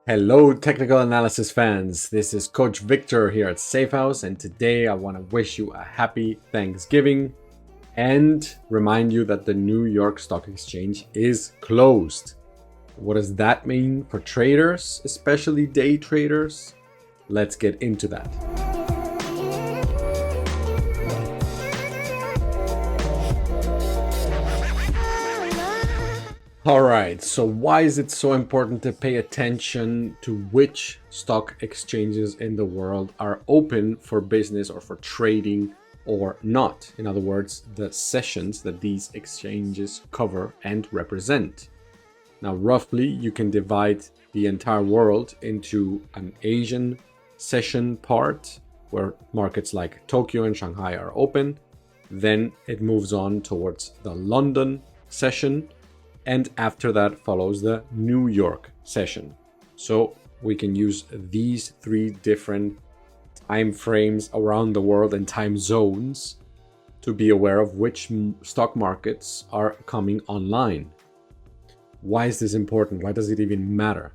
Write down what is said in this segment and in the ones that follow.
Hello, technical analysis fans. This is Coach Victor here at Safehouse, and today I want to wish you a happy Thanksgiving and remind you that the New York Stock Exchange is closed. What does that mean for traders, especially day traders? Let's get into that. All right, so why is it so important to pay attention to which stock exchanges in the world are open for business or for trading or not? In other words, the sessions that these exchanges cover and represent. Now, roughly, you can divide the entire world into an Asian session part where markets like Tokyo and Shanghai are open. Then it moves on towards the London session. And after that follows the New York session. So we can use these three different time frames around the world and time zones to be aware of which stock markets are coming online. Why is this important? Why does it even matter?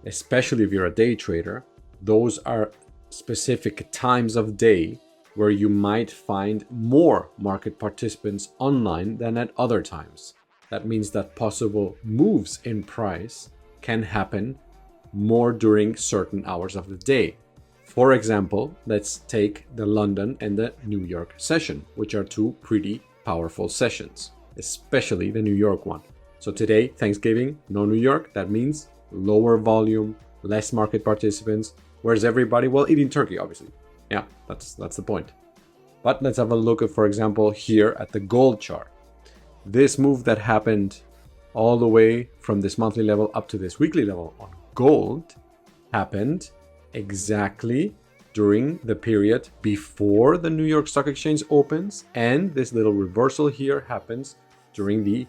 Especially if you're a day trader, those are specific times of day where you might find more market participants online than at other times. That means that possible moves in price can happen more during certain hours of the day. For example, let's take the London and the New York session, which are two pretty powerful sessions, especially the New York one. So today, Thanksgiving, no New York, that means lower volume, less market participants. Where's everybody? Well, eating turkey, obviously. Yeah, that's the point. But let's have a look at, for example, here at the gold chart. This move that happened all the way from this monthly level up to this weekly level on gold happened exactly during the period before the New York Stock Exchange opens, and this little reversal here happens during the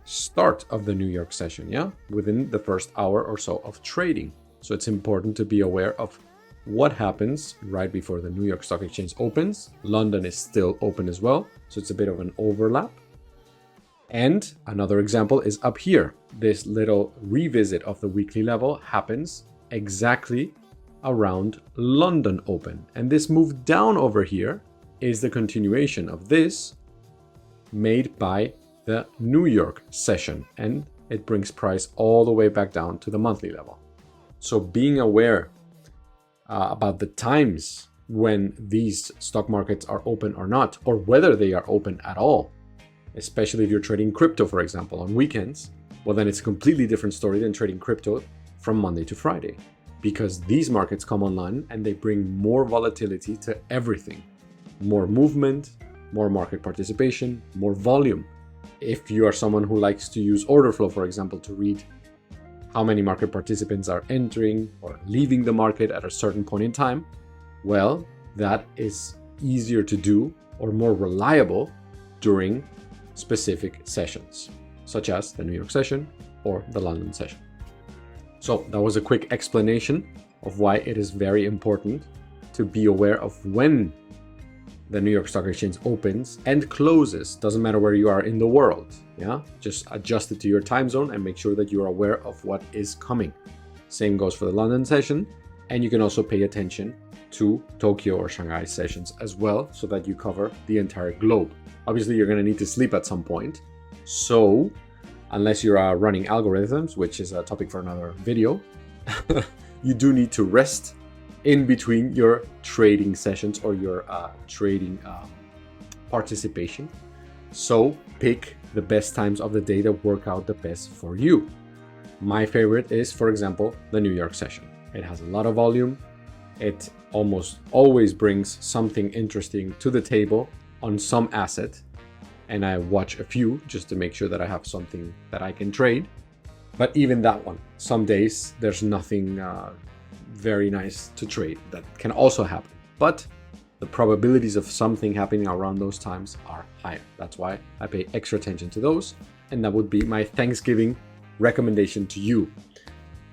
start of the New York session, within the first hour or so of trading. So it's important to be aware of what happens right before the New York Stock Exchange opens. London is still open as well, so it's a bit of an overlap. And another example is up here. This little revisit of the weekly level happens exactly around London open. And this move down over here is the continuation of this made by the New York session. And it brings price all the way back down to the monthly level. So being aware about the times when these stock markets are open or not, or whether they are open at all, especially if you're trading crypto, for example, on weekends, well, then it's a completely different story than trading crypto from Monday to Friday, because these markets come online and they bring more volatility to everything. More movement, more market participation, more volume. If you are someone who likes to use order flow, for example, to read how many market participants are entering or leaving the market at a certain point in time, well, that is easier to do or more reliable during specific sessions, such as the New York session or the London session. So that was a quick explanation of why it is very important to be aware of when the New York Stock Exchange opens and closes. Doesn't matter where you are in the world. Just adjust it to your time zone and make sure that you're aware of what is coming. Same goes for the London session, and you can also pay attention to Tokyo or Shanghai sessions as well, so that you cover the entire globe. Obviously, you're going to need to sleep at some point. So, unless you're running algorithms, which is a topic for another video, you do need to rest in between your trading sessions or your trading participation. So, pick the best times of the day that work out the best for you. My favorite is, for example, the New York session. It has a lot of volume. It almost always brings something interesting to the table on some asset, and I watch a few just to make sure that I have something that I can trade. But even that one, some days there's nothing very nice to trade. That can also happen, but the probabilities of something happening around those times are higher. That's why I pay extra attention to those, and that would be my Thanksgiving recommendation to you.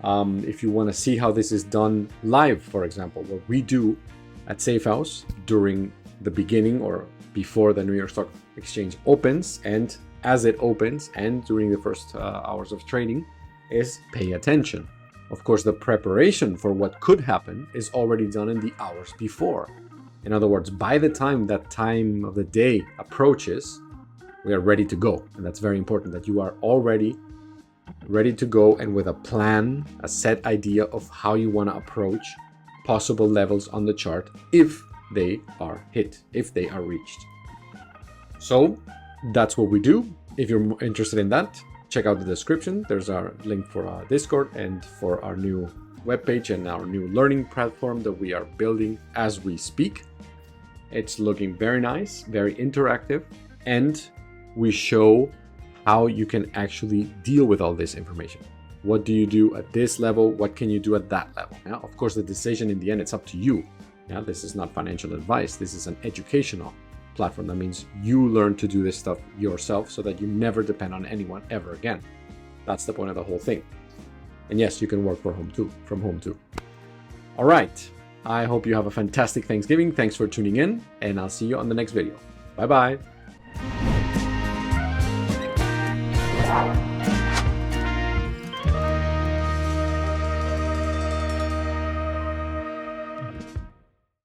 If you want to see how this is done live, for example, what we do at Safehouse during the beginning or before the New York Stock Exchange opens, and as it opens and during the first hours of trading, is pay attention. Of course, the preparation for what could happen is already done in the hours before. In other words, by the time that time of the day approaches, we are ready to go. And that's very important, that you are already ready to go and with a plan, a set idea of how you want to approach possible levels on the chart if they are hit, if they are reached. So that's what we do. If you're interested in that, check out the description. There's our link for our Discord and for our new webpage and our new learning platform that we are building as we speak. It's looking very nice, very interactive, and we show how you can actually deal with all this information. What do you do at this level? What can you do at that level? Yeah, of course, the decision in the end, it's up to you. Yeah, this is not financial advice. This is an educational platform. That means you learn to do this stuff yourself so that you never depend on anyone ever again. That's the point of the whole thing. And yes, you can work from home too. All right. I hope you have a fantastic Thanksgiving. Thanks for tuning in, and I'll see you on the next video. Bye-bye.